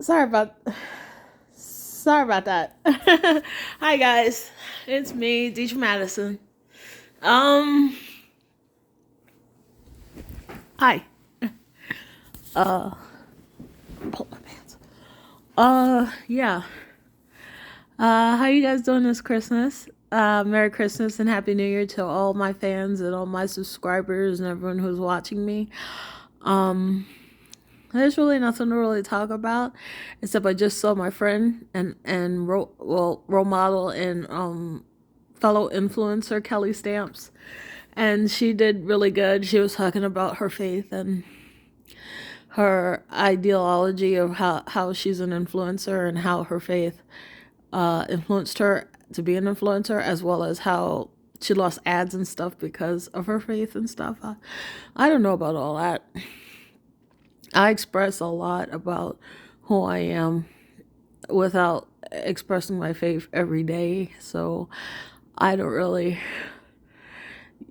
Sorry about sorry about that. Hi guys, it's me, Deidre Madison. Um, Hi. Uh, pull my pants. Yeah. How you guys doing this Christmas? Merry Christmas and Happy New Year to all my fans and all my subscribers and everyone who's watching me. Um, there's really nothing to really talk about, except I just saw my friend and role model and fellow influencer Kelly Stamps, and she did really good. She was talking about her faith and her ideology of how she's an influencer and how her faith influenced her to be an influencer, as well as how she lost ads and stuff because of her faith and stuff. I don't know about all that. I express a lot about who I am without expressing my faith every day. So I don't really,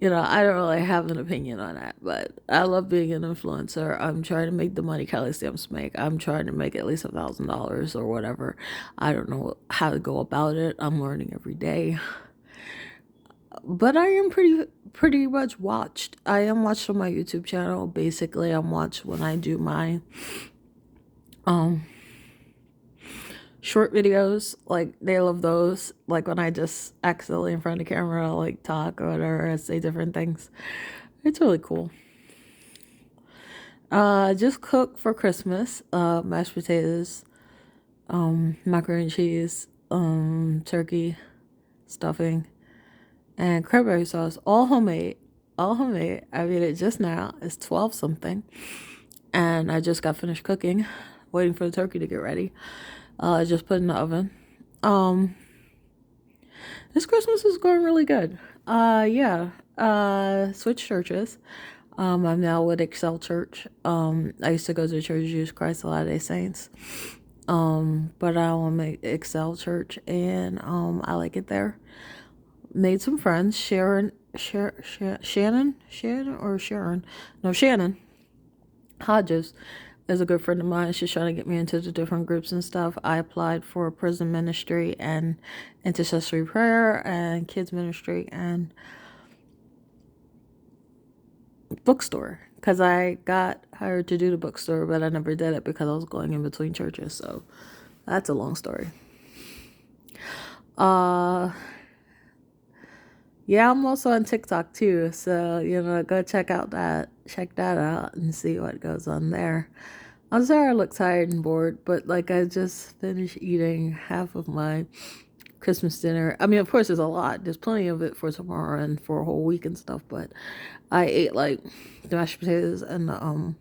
I don't really have an opinion on that. But I love being an influencer. I'm trying to make the money Kelly Stamps make. I'm trying to make at least $1,000 or whatever. I don't know how to go about it. I'm learning every day. But I am pretty much watched. I am watched on my YouTube channel. Basically, I'm watched when I do my um short videos. Like they love those. Like when I just accidentally in front of the camera like talk or whatever and say different things. It's really cool. Just cooked for Christmas. Mashed potatoes, macaroni and cheese, turkey, stuffing, and cranberry sauce. All homemade. All homemade. I made it just now. It's 12 something. And I just got finished cooking, waiting for the turkey to get ready. I just put in the oven. Um, this Christmas is going really good. Yeah. Switched churches. I'm now with Excel Church. I used to go to Church of Jesus Christ of Latter-day Saints. But I want to Excel Church, and I like it there. Made some friends. Shannon Hodges is a good friend of mine. She's trying to get me into the different groups and stuff. I applied for prison ministry and intercessory prayer and kids ministry and bookstore because I got hired to do the bookstore, but I never did it because I was going in between churches. So that's a long story. Uh, yeah, I'm also on TikTok too. So, go check that out and see what goes on there. I'm sorry I look tired and bored, but like I just finished eating half of my Christmas dinner. I mean, of course, there's a lot. There's plenty of it for tomorrow and for a whole week and stuff. But I ate like the mashed potatoes and the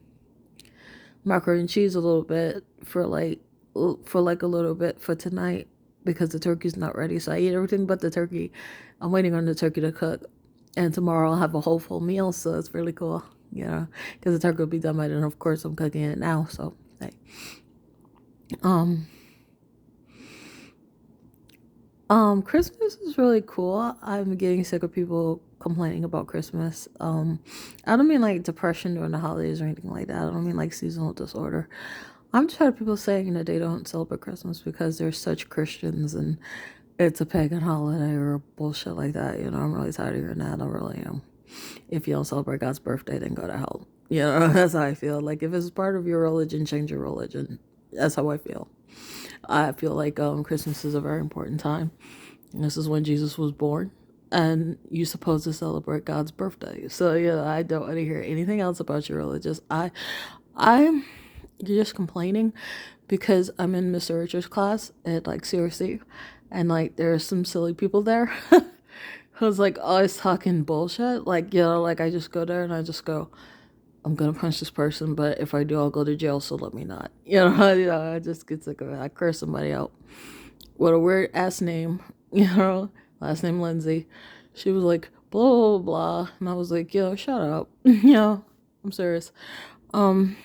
macaroni and cheese a little bit for like a little bit for tonight because the turkey's not ready. So I ate everything but the turkey. I'm waiting on the turkey to cook, and tomorrow I'll have a whole full meal. So it's really cool, because the turkey will be done by then. Of course, I'm cooking it now. So hey, um. Christmas is really cool. I'm getting sick of people complaining about Christmas. I don't mean like depression during the holidays or anything like that. I don't mean like seasonal disorder. I'm tired of people saying that they don't celebrate Christmas because they're such Christians and it's a pagan holiday or bullshit like that. I'm really tired of hearing that. I really am. If you don't celebrate God's birthday, then go to hell. That's how I feel. Like if it's part of your religion, change your religion. That's how I feel. I feel like Christmas is a very important time. This is when Jesus was born, and you're supposed to celebrate God's birthday. So I don't want to hear anything else about your religious. I'm you're just complaining because I'm in Mr. Richards' class at like CRC, and like there's some silly people there who's like always talking bullshit. Like like I just go there and I just go, I'm gonna punch this person, but if I do, I'll go to jail. So let me not. I just get sick of it. I curse somebody out with a weird ass name. Last name Lindsay. She was like blah blah blah, and I was like, yo, shut up. I'm serious. Um,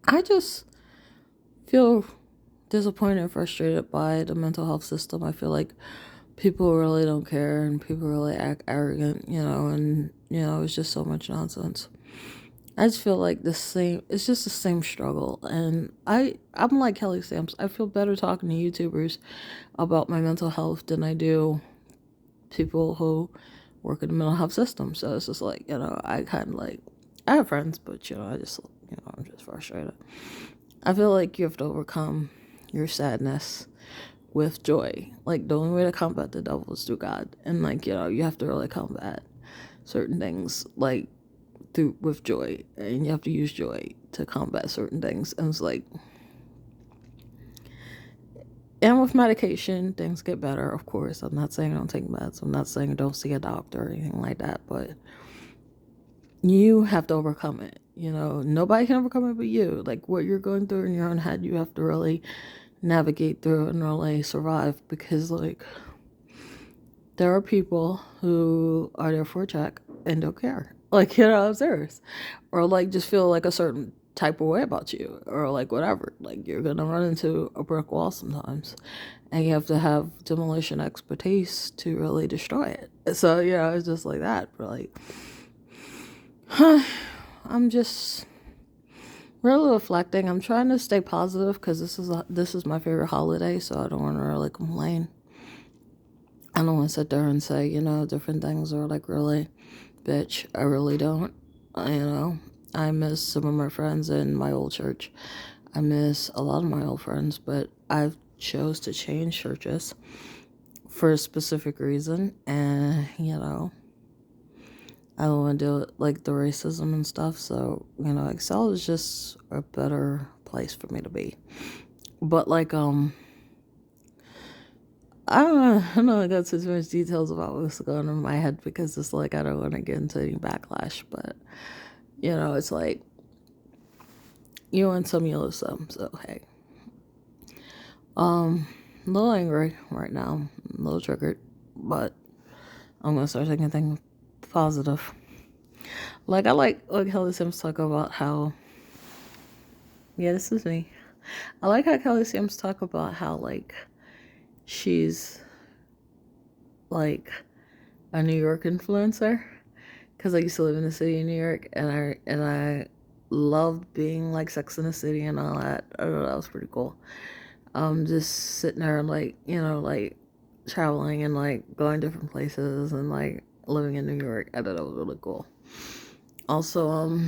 I just feel disappointed and frustrated by the mental health system. I feel like people really don't care and people really act arrogant, and it's just so much nonsense. I just feel like it's just the same struggle. And I'm like Kelly Stamps. I feel better talking to YouTubers about my mental health than I do people who work in the mental health system. So it's just like, I kind of like, I have friends, but, I'm just frustrated. I feel like you have to overcome your sadness with joy. Like, the only way to combat the devil is through God. And, like, you have to really combat certain things, like, with joy. And you have to use joy to combat certain things. And it's like, and with medication, things get better, of course. I'm not saying don't take meds. I'm not saying don't see a doctor or anything like that. But you have to overcome it. Nobody can overcome it but you. Like, what you're going through in your own head, you have to really navigate through and really survive. Because, like, there are people who are there for a check and don't care. Like, I'm serious. Or, like, just feel like a certain type of way about you. Or, like, whatever. Like, you're going to run into a brick wall sometimes. And you have to have demolition expertise to really destroy it. So, it's just like that. But, like, I'm just really reflecting. I'm trying to stay positive because this is my favorite holiday, so I don't want to really complain. I don't want to sit there and say, different things are like really, bitch. I really don't. I miss some of my friends in my old church. I miss a lot of my old friends, but I've chose to change churches for a specific reason, and I don't want to deal with like the racism and stuff. So Excel is just a better place for me to be. But like I don't know. I got too much details about what's going on in my head because it's like I don't want to get into any backlash. But it's like you win some, you lose some. So hey, a little angry right now, a little triggered, but I'm gonna start thinking things positive. Like I like Kelly Sims talk about how. Yeah, this is me. I like how Kelly Sims talk about how like she's like a New York influencer because I used to live in the city of New York, and I loved being like Sex in the City and all that. I don't know, that was pretty cool. Just sitting there like like traveling and like going different places and like living in New York. I thought that was really cool. Also,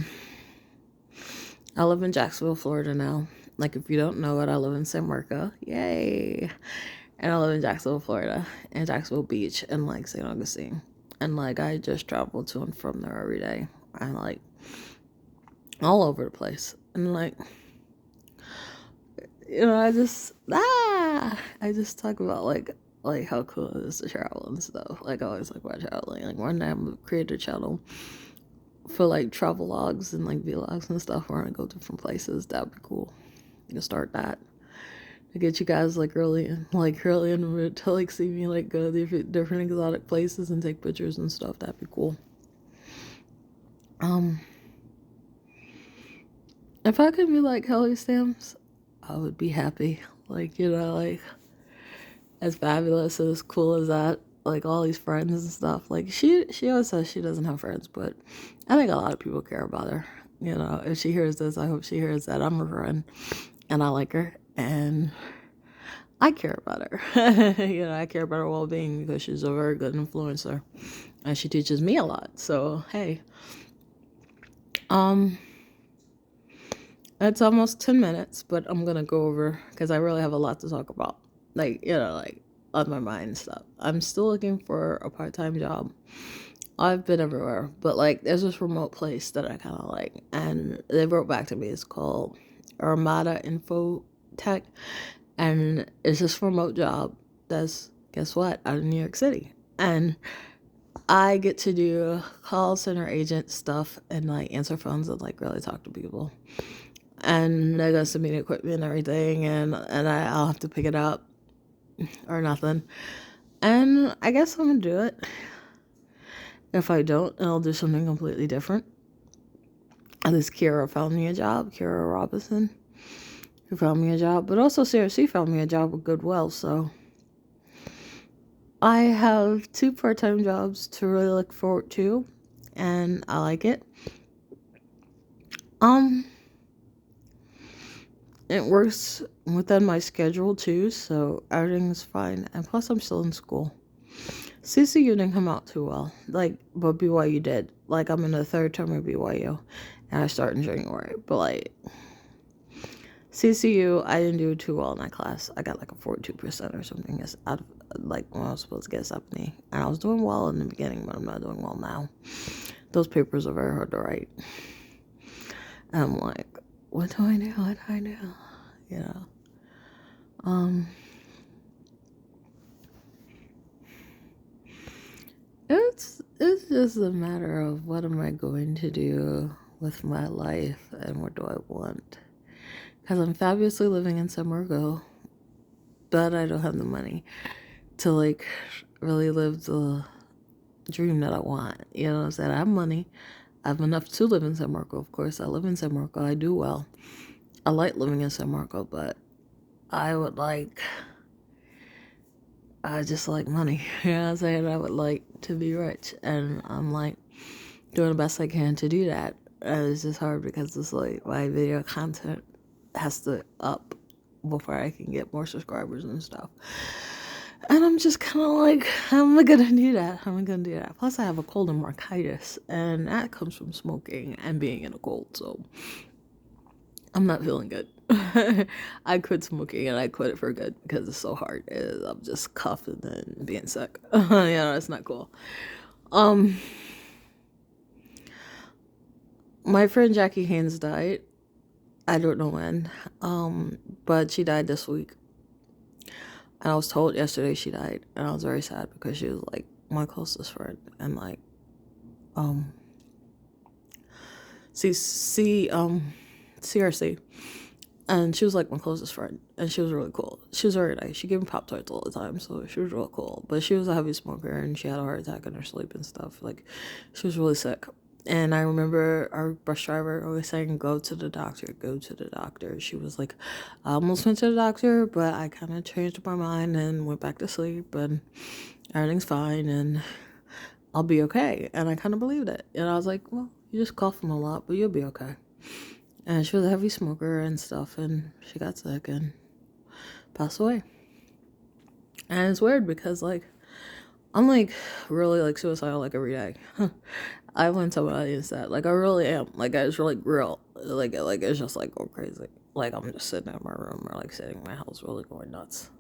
I live in Jacksonville, Florida now. Like if you don't know it, I live in San Marco. Yay! And I live in Jacksonville, Florida, and Jacksonville Beach, and like St. Augustine. And like I just travel to and from there every day. I like all over the place. And like I just talk about like how cool it is to travel and stuff. Like I always talk about traveling. Like one day I'm gonna create a channel for like travel logs and like vlogs and stuff where I go different places. That'd be cool. You can start that to get you guys like really in the mood to like see me like go to different exotic places and take pictures and stuff. That'd be cool. If I could be like Kelly Stamps, I would be happy. Like like as fabulous as cool as that. Like all these friends and stuff. Like she always says she doesn't have friends, but I think a lot of people care about her. If she hears this, I hope she hears that I'm her friend and I like her and I care about her. I care about her well-being because she's a very good influencer and she teaches me a lot. So hey, it's almost 10 minutes, but I'm gonna go over because I really have a lot to talk about. Like like on my mind and stuff. I'm still looking for a part-time job. I've been everywhere, but like there's this remote place that I kind of like, and they wrote back to me. It's called Armada Info Tech, and it's this remote job that's, guess what, out of New York City, and I get to do call center agent stuff and like answer phones and like really talk to people, and they're gonna send me the equipment and everything, and I'll have to pick it up or nothing, and I guess I'm gonna do it. If I don't, I'll do something completely different. And this Kira found me a job, Kira Robinson, who found me a job, but also CRC found me a job with Goodwill, so I have 2 part-time jobs to really look forward to, and I like it. Um, it works within my schedule too, so everything's fine. And plus, I'm still in school. CCU didn't come out too well, like, but BYU did. Like, I'm in the third term of BYU, and I start in January. But like, CCU, I didn't do too well in that class. I got like a 42% or something. It's out of, like, when I was supposed to get a 70. And I was doing well in the beginning, but I'm not doing well now. Those papers are very hard to write. And I'm like, what do I do? What do I do? You know? It's just a matter of what am I going to do with my life and what do I want? Because I'm fabulously living in Somerville, but I don't have the money to like really live the dream that I want. You know what I'm saying? I have money. I have enough to live in San Marco, of course. I live in San Marco. I do well. I like living in San Marco, but I would like, I just like money. You know what I'm saying? I would like to be rich. And I'm like doing the best I can to do that. And it's just hard because it's like my video content has to up before I can get more subscribers and stuff. And I'm just kind of like, how am I going to do that? How am I going to do that? Plus, I have a cold and bronchitis, and that comes from smoking and being in a cold, so I'm not feeling good. I quit smoking, and I quit it for good because it's so hard. I'm just coughing and being sick. It's not cool. My friend Jackie Haynes died. I don't know when, but she died this week. And I was told yesterday she died, and I was very sad because she was like my closest friend, and like, CRC, and she was like my closest friend, and she was really cool. She was very nice. She gave me Pop-Tarts all the time, so she was real cool. But she was a heavy smoker, and she had a heart attack in her sleep and stuff. Like, she was really sick. And I remember our bus driver always saying, go to the doctor, go to the doctor. She was like, I almost went to the doctor, but I kind of changed my mind and went back to sleep, and everything's fine, and I'll be okay. And I kind of believed it. And I was like, well, you're just coughing a lot, but you'll be okay. And she was a heavy smoker and stuff, and she got sick and passed away. And it's weird because, like, I'm, like, really, like, suicidal, like, every day. I went to my audience that, like, I really am. Like, I just, like, real. Like, it's just, like, going crazy. Like, I'm just sitting in my room or, like, sitting in my house really going nuts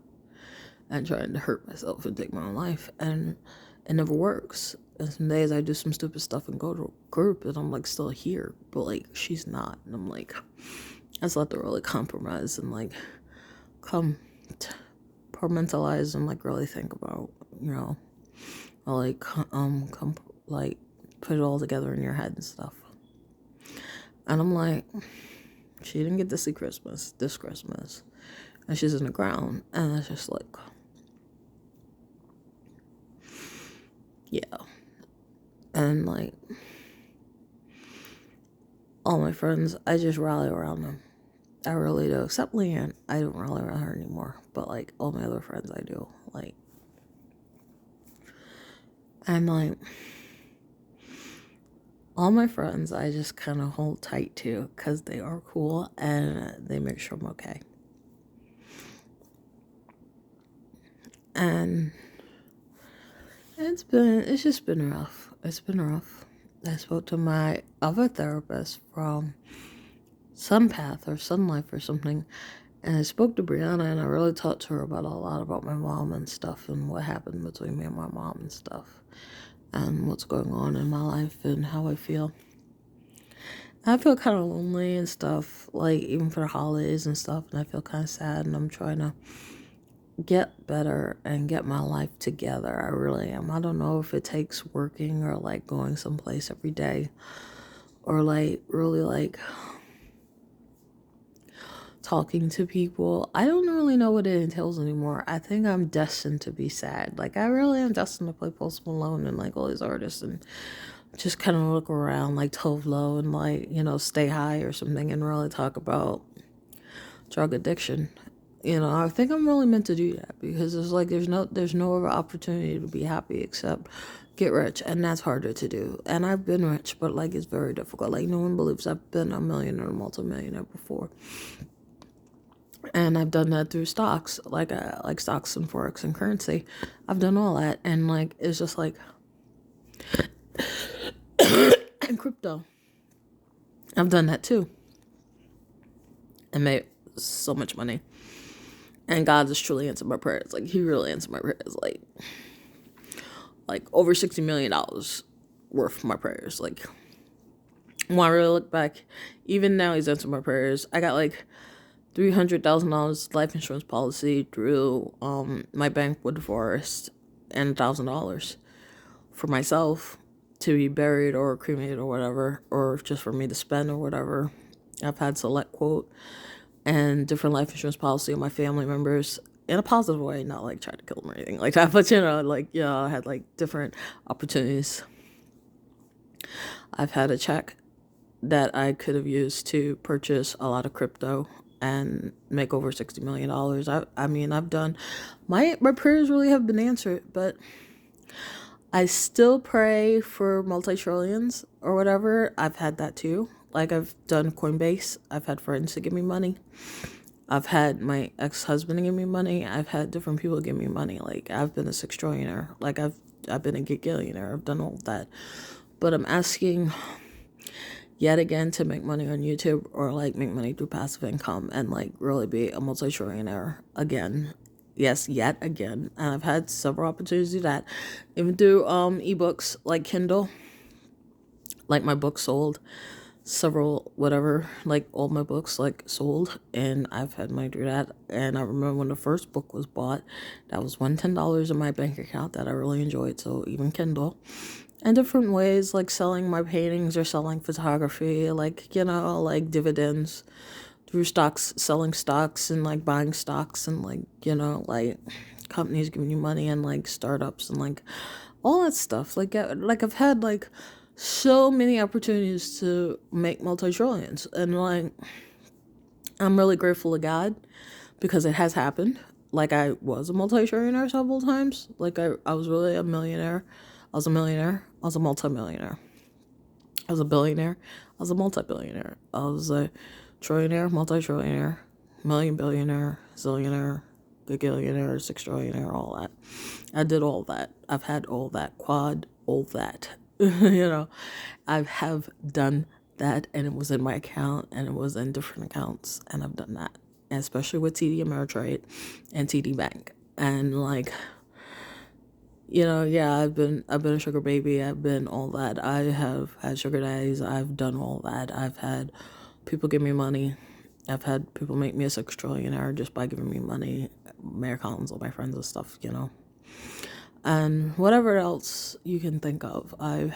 and trying to hurt myself and take my own life. And it never works. And some days I do some stupid stuff and go to a group and I'm, like, still here. But, like, she's not. And I'm, like, I just have to really compromise and, like, compartmentalize and, like, really think about, like, like, put it all together in your head and stuff. And I'm like, she didn't get to see Christmas this Christmas, and she's in the ground, and it's just like, yeah. And like, all my friends, I just rally around them. I really do. Except Leanne, I don't rally around her anymore. But like, all my other friends, I do. Like, and like, all my friends, I just kind of hold tight to because they are cool and they make sure I'm okay. And it's just been rough. It's been rough. I spoke to my other therapist from Sunpath or Sun Life or something, and I spoke to Brianna, and I really talked to her about a lot about my mom and stuff and what happened between me and my mom and stuff and what's going on in my life and how I feel. I feel kind of lonely and stuff, like even for the holidays and stuff, and I feel kind of sad, and I'm trying to get better and get my life together. I really am. I don't know if it takes working or like going someplace every day or like really like talking to people. I don't really know what it entails anymore. I think I'm destined to be sad. Like, I really am destined to play Post Malone and like all these artists and just kind of look around like Tove Lo and like, Stay High or something and really talk about drug addiction. I think I'm really meant to do that because there's no other opportunity to be happy except get rich, and that's harder to do. And I've been rich, but like it's very difficult. Like no one believes I've been a millionaire or multimillionaire before, and I've done that through stocks, like stocks and forex and currency. I've done all that, and like it's just like and crypto. I've done that too, and made so much money. And God has truly answered my prayers. Like He really answered my prayers. Like over $60 million worth of my prayers. Like when I really look back, even now He's answered my prayers. I got like $300,000 life insurance policy through my bank, Wood Forest, and $1,000 for myself to be buried or cremated or whatever, or just for me to spend or whatever. I've had Select Quote and different life insurance policy on my family members in a positive way, not like trying to kill them or anything like that, but I had like different opportunities. I've had a check that I could have used to purchase a lot of crypto and make over $60 million. I mean, I've done, my prayers really have been answered, but I still pray for multi-trillions or whatever. I've had that too. Like I've done Coinbase. I've had friends to give me money. I've had my ex-husband give me money. I've had different people give me money. Like I've been a $6 trillionaire. Like I've been a gigillionaire. I've done all that. But I'm asking yet again to make money on YouTube or like make money through passive income and like really be a multi-trillionaire again. Yes, yet again. And I've had several opportunities to do that. Even through ebooks like Kindle. Like my book sold. Several whatever, like all my books like sold, and I've had money do that. And I remember when the first book was bought, that was $10 in my bank account that I really enjoyed. So even Kindle, and different ways like selling my paintings or selling photography, like like dividends through stocks, selling stocks and like buying stocks, and like like companies giving you money, and like startups and like all that stuff. Like I've had like so many opportunities to make multi-trillions, and like I'm really grateful to God because it has happened. Like I was a multi-trillionaire several times. Like I was really a millionaire. I was a millionaire. I was a multi-millionaire. I was a billionaire. I was a multi-billionaire. I was a trillionaire, multi-trillionaire, million billionaire, zillionaire, gagillionaire, $6 trillionaire, all that. I did all that. I've had all that, quad, all that. I have done that, and it was in my account, and it was in different accounts, and I've done that, and especially with TD Ameritrade and TD Bank, and like, I've been a sugar baby. I've been all that. I have had sugar daddies. I've done all that. I've had people give me money. I've had people make me a $6 trillionaire just by giving me money. Mayor Collins, all my friends and stuff, and whatever else you can think of. I've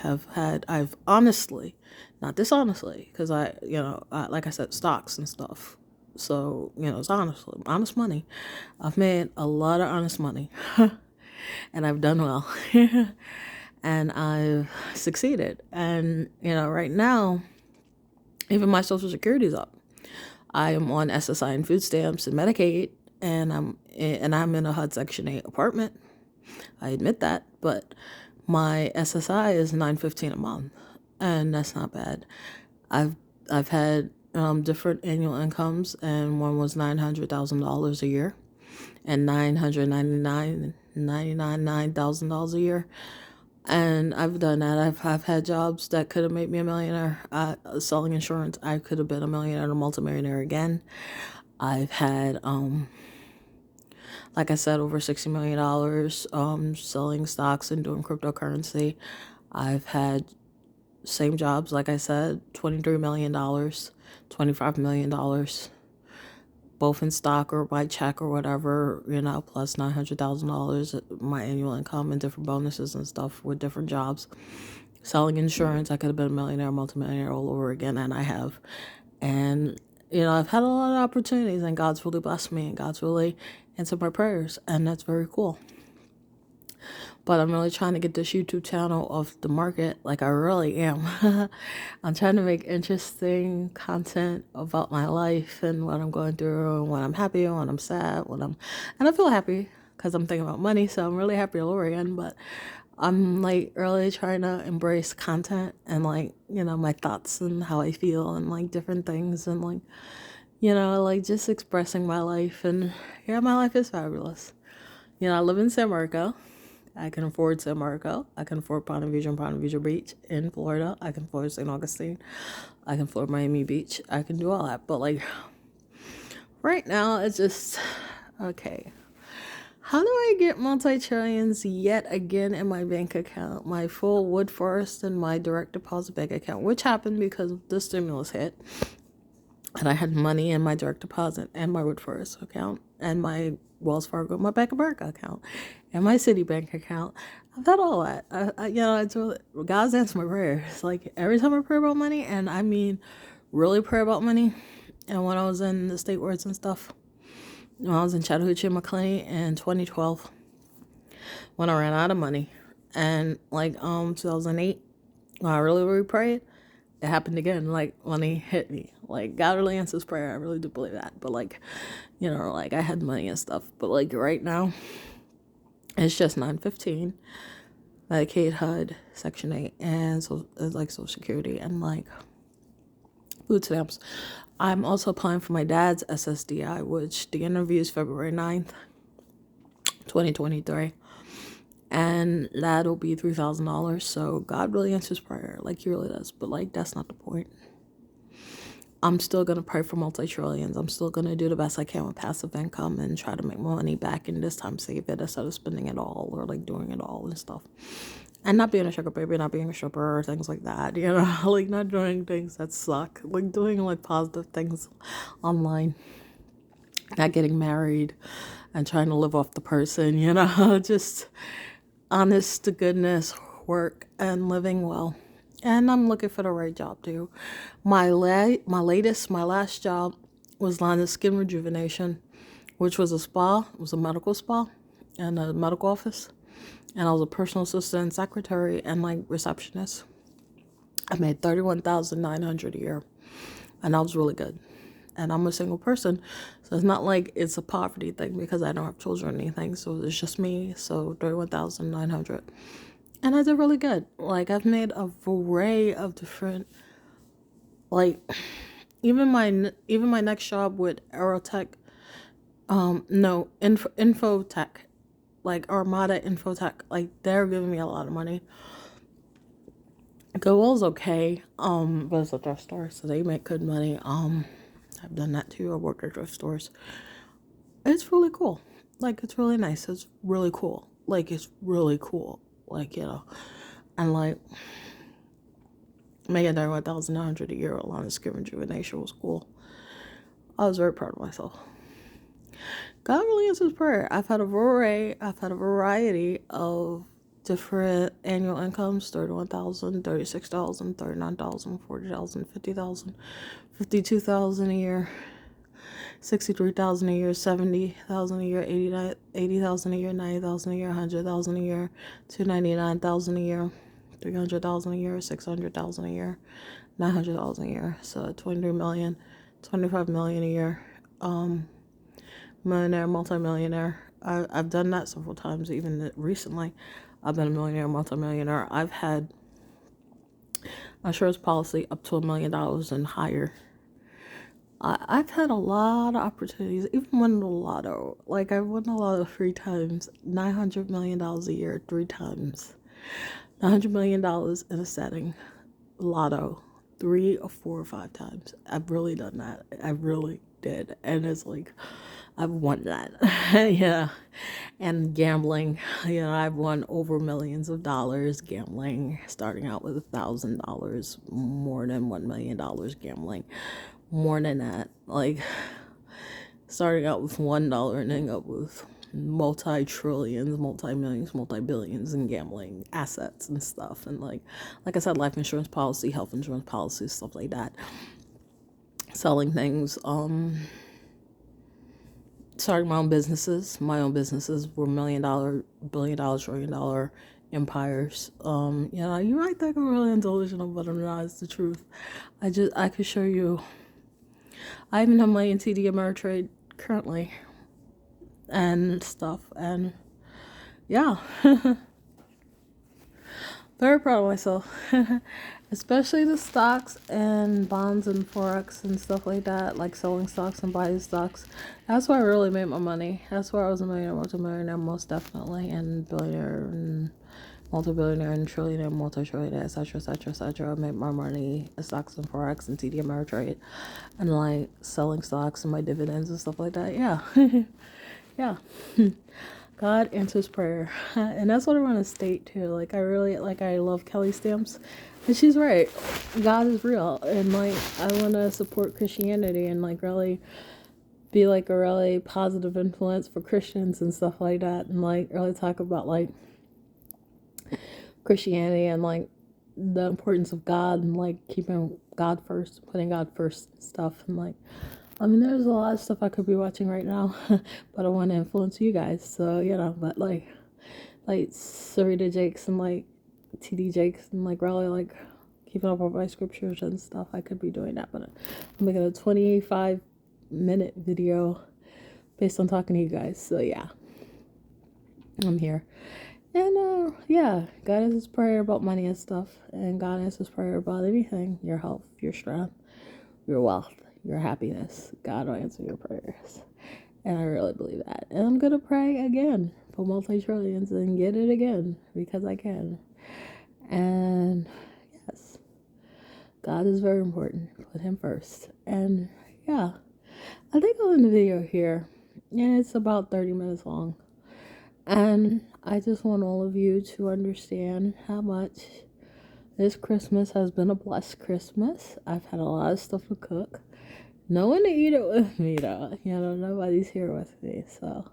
honestly, not dishonestly, because like I said, stocks and stuff. So, it's honest money. I've made a lot of honest money and I've done well and I've succeeded. And, right now, even my Social Security is up. I am on SSI and food stamps and Medicaid, and I'm in a HUD Section 8 apartment. I admit that, but my SSI is $915 a month, and that's not bad. I've had different annual incomes, and one was $900,000 a year, and $999,000 a year, and I've done that. I've had jobs that could have made me a millionaire. Selling insurance, I could have been a millionaire and a multimillionaire again. I've had like I said, over $60 million selling stocks and doing cryptocurrency. I've had same jobs, like I said, $23 million, $25 million, both in stock or by check or whatever, plus $900,000, my annual income and different bonuses and stuff with different jobs. Selling insurance, I could have been a millionaire, multimillionaire all over again, and I have. And, I've had a lot of opportunities, and God's really blessed me, and God's really answered my prayers, and that's very cool. But I'm really trying to get this YouTube channel off the market, like I really am. I'm trying to make interesting content about my life and what I'm going through, and when I'm happy, and when I'm sad, and I feel happy because I'm thinking about money, so I'm really happy all over again. But I'm like really trying to embrace content and like, my thoughts and how I feel and like different things and like, like just expressing my life. And yeah, my life is fabulous. I live in San Marco. I can afford San Marco. I can afford Ponte Vedra and Ponte Vedra Beach in Florida. I can afford St. Augustine. I can afford Miami Beach. I can do all that. But like right now, it's just okay. How do I get multi-trillions yet again in my bank account? My full Wood Forest and my direct deposit bank account, which happened because the stimulus hit. And I had money in my direct deposit and my Wood Forest account and my Wells Fargo, my Bank of America account, and my Citibank account. I've had all that. It's really, God's answered my prayers. Like every time I pray about money, and I mean, really pray about money. And when I was in the state boards and stuff, when I was in Chattahoochee and McClain in 2012, when I ran out of money, and like 2008, when I really prayed, it happened again. Like money hit me. Like God really answers prayer. I really do believe that. But like, like I had money and stuff. But like right now, it's just 9:15. Medicaid, HUD, Section 8, and so like Social Security and like food stamps. I'm also applying for my dad's SSDI, which the interview is February 9th, 2023. And that'll be $3,000. So God really answers prayer. Like he really does. But like that's not the point. I'm still going to pray for multi-trillions. I'm still going to do the best I can with passive income and try to make my money back and this time save it instead of spending it all or like doing it all and stuff. And not being a sugar baby, not being a stripper or things like that, like not doing things that suck, like doing like positive things online, not getting married and trying to live off the person, just honest to goodness work and living well. And I'm looking for the right job too. My last job was Lana Skin Rejuvenation, which was a spa. It was a medical spa and a medical office. And I was a personal assistant, secretary, and like receptionist. I made $31,900 a year, and that was really good. And I'm a single person, so it's not like it's a poverty thing because I don't have children or anything. So it's just me. So 31,900. And I did really good. Like I've made a array of different, like even my next job with Aerotech, Infotech, like Armada Infotech, like they're giving me a lot of money. Goodwill's okay, but it's a thrift store, so they make good money. I've done that too. I worked at thrift stores. It's really cool. Like it's really nice. It's really cool. Like it's really cool. Like and like making $31,900 a year along the Skin Rejuvenation was cool. I was very proud of myself. God really answers prayer. I've had a variety of different annual incomes: 31,000, 36,000, 39,000, 40,000, 50,000, 52,000 a year, 63,000 a year, 70,000 a year, 80,000 a year, 90,000 a year, 100,000 a year, 299,000 a year, 300,000 a year, 600,000 a year, 900,000 a year. So 23 million, 25 million a year. Millionaire, multimillionaire. I've done that several times. Even recently, I've been a millionaire, multimillionaire. I've had insurance policy up to $1 million and higher. I've had a lot of opportunities, even won the lotto. Like I won the lotto 3 times, $900 million a year 3 times, $900 million in a setting, lotto 3 or 4 or 5 times. I've really done that. I really did, and it's like I've won that. Yeah. And gambling, I've won over millions of dollars gambling, starting out with $1,000, more than $1 million gambling, more than that. Like starting out with $1 and ending up with multi-trillions, multi-millions, multi-billions in gambling assets and stuff. And like I said, life insurance policy, health insurance policy, stuff like that. Selling things, starting my own businesses. My own businesses were $1 million, $billion, $1 trillion empires. You might think I'm really delusional, but I'm not. It's the truth. I could show you. I even have money in TD Ameritrade currently, and stuff, and yeah. Very proud of myself. Especially the stocks and bonds and forex and stuff like that, like selling stocks and buying stocks. That's where I really made my money. That's where I was a millionaire, multi-millionaire, most definitely, and billionaire and multi-billionaire and trillionaire, multi-trillionaire, etc., etc., etc. I made my money in stocks and forex and TD Ameritrade, and like selling stocks and my dividends and stuff like that. Yeah, yeah. God answers prayer. And that's what I want to state too. Like I really I love Kelly Stamps. And she's right. God is real. And like I wanna support Christianity and like really be like a really positive influence for Christians and stuff like that, and like really talk about like Christianity and like the importance of God and like keeping God first, putting God first and stuff. And like I mean, there's a lot of stuff I could be watching right now, but I want to influence you guys. So, but like Sarita Jakes and like TD Jakes and like really like keeping up with my scriptures and stuff, I could be doing that. But I'm making a 25-minute video based on talking to you guys. So, yeah, I'm here. And, God answers prayer about money and stuff. And God answers prayer about anything, your health, your strength, your wealth, your happiness. God will answer your prayers. And I really believe that. And I'm going to pray again for multi-trillions and get it again because I can. And yes, God is very important. Put him first. And yeah, I think I'll end the video here. And it's about 30 minutes long. And I just want all of you to understand how much this Christmas has been a blessed Christmas. I've had a lot of stuff to cook. No one to eat it with me, though. Nobody's here with me. So,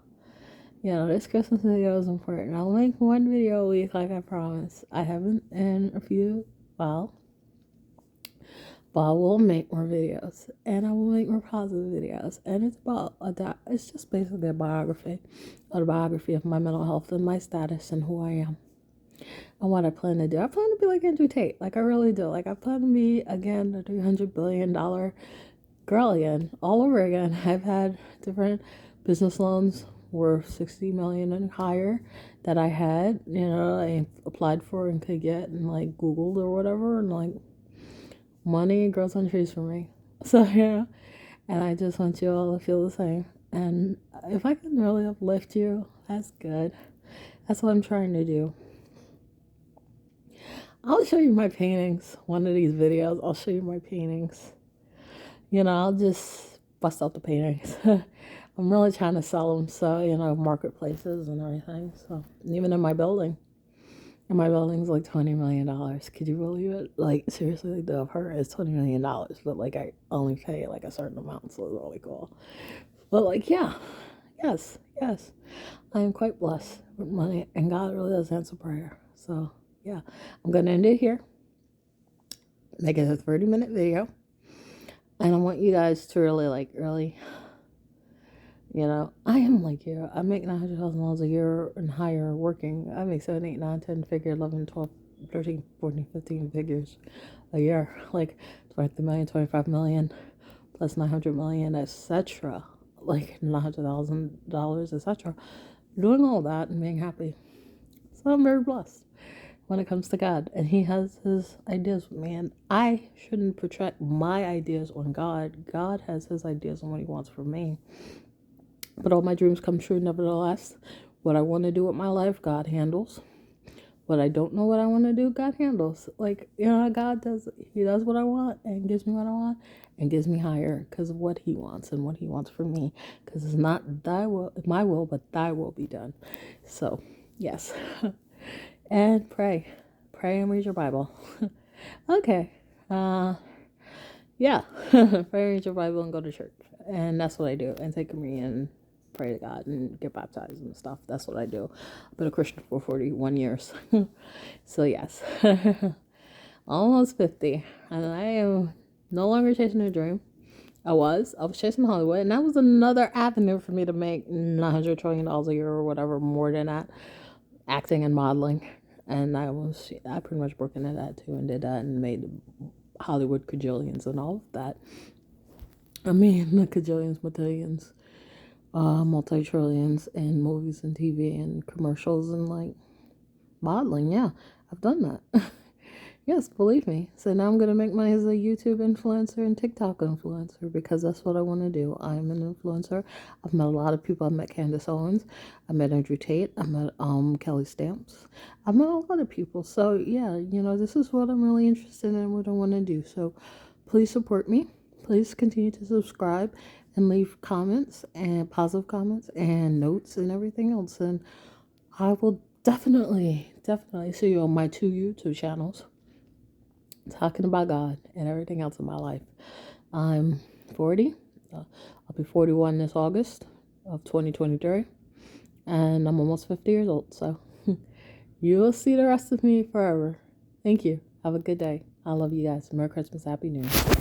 this Christmas video is important. I'll make one video a week like I promised. I haven't in a few, but I will make more videos. And I will make more positive videos. And it's it's just basically a autobiography of my mental health and my status and who I am. And what I plan to do. I plan to be like Andrew Tate. Like, I really do. Like, I plan to be, again, the $300 billion girl again, all over again. I've had different business loans worth 60 million and higher that I had, I applied for and could get and like Googled or whatever, and like money grows on trees for me. So, and I just want you all to feel the same. And if I can really uplift you, that's good. That's what I'm trying to do. I'll show you my paintings. One of these videos, I'll show you my paintings. I'll just bust out the paintings. I'm really trying to sell them, so, marketplaces and everything. So, even in my building. And my building's like $20 million. Could you believe it? Like, seriously, the apartment is $20 million. But, like, I only pay, like, a certain amount, so it's really cool. But, like, yes. I am quite blessed with money, and God really does answer prayer. So, yeah. I'm going to end it here. Make it a 30-minute video. And I want you guys to really, I am like you. I make $900,000 a year and higher working. I make 7, 8, 9, 10 figure, 11, 12, 13, 14, 15 figures a year. Like 20 million, 25 million, plus 900 million, etc. Like $900,000, etc. Doing all that and being happy. So I'm very blessed when it comes to God. And he has his ideas with me. And I shouldn't project my ideas on God. God has his ideas on what he wants from me. But all my dreams come true nevertheless. What I want to do with my life, God handles. What I don't know what I want to do, God handles. Like, God does, he does what I want and gives me what I want and gives me higher because of what he wants and what he wants for me. Because it's not my will, but thy will be done. So, yes. And pray. Pray and read your Bible. Okay. Yeah. Pray, read your Bible, and go to church. And that's what I do. And take communion, pray to God, and get baptized and stuff. That's what I do. I've been a Christian for 41 years. So, yes. Almost 50. And I am no longer chasing a dream. I was chasing Hollywood. And that was another avenue for me to make $900 trillion a year or whatever, more than that. Acting and modeling. And I pretty much broke into that too and did that and made Hollywood cajillions and all of that. I mean, the cajillions, batillions, multi-trillions in movies and TV and commercials and like Modeling, yeah. I've done that. Yes, believe me. So now I'm going to make money as a YouTube influencer and TikTok influencer because that's what I want to do. I'm an influencer. I've met a lot of people. I've met Candace Owens. I met Andrew Tate. I met Kelly Stamps. I've met a lot of people. So yeah, this is what I'm really interested in, what I want to do. So please support me. Please continue to subscribe and leave comments and positive comments and notes and everything else. And I will definitely see you on my 2 YouTube channels talking about God and everything else in my life. I'm 40. I'll be 41 this August of 2023. And I'm almost 50 years old. So you will see the rest of me forever. Thank you. Have a good day. I love you guys. Merry Christmas. Happy New Year.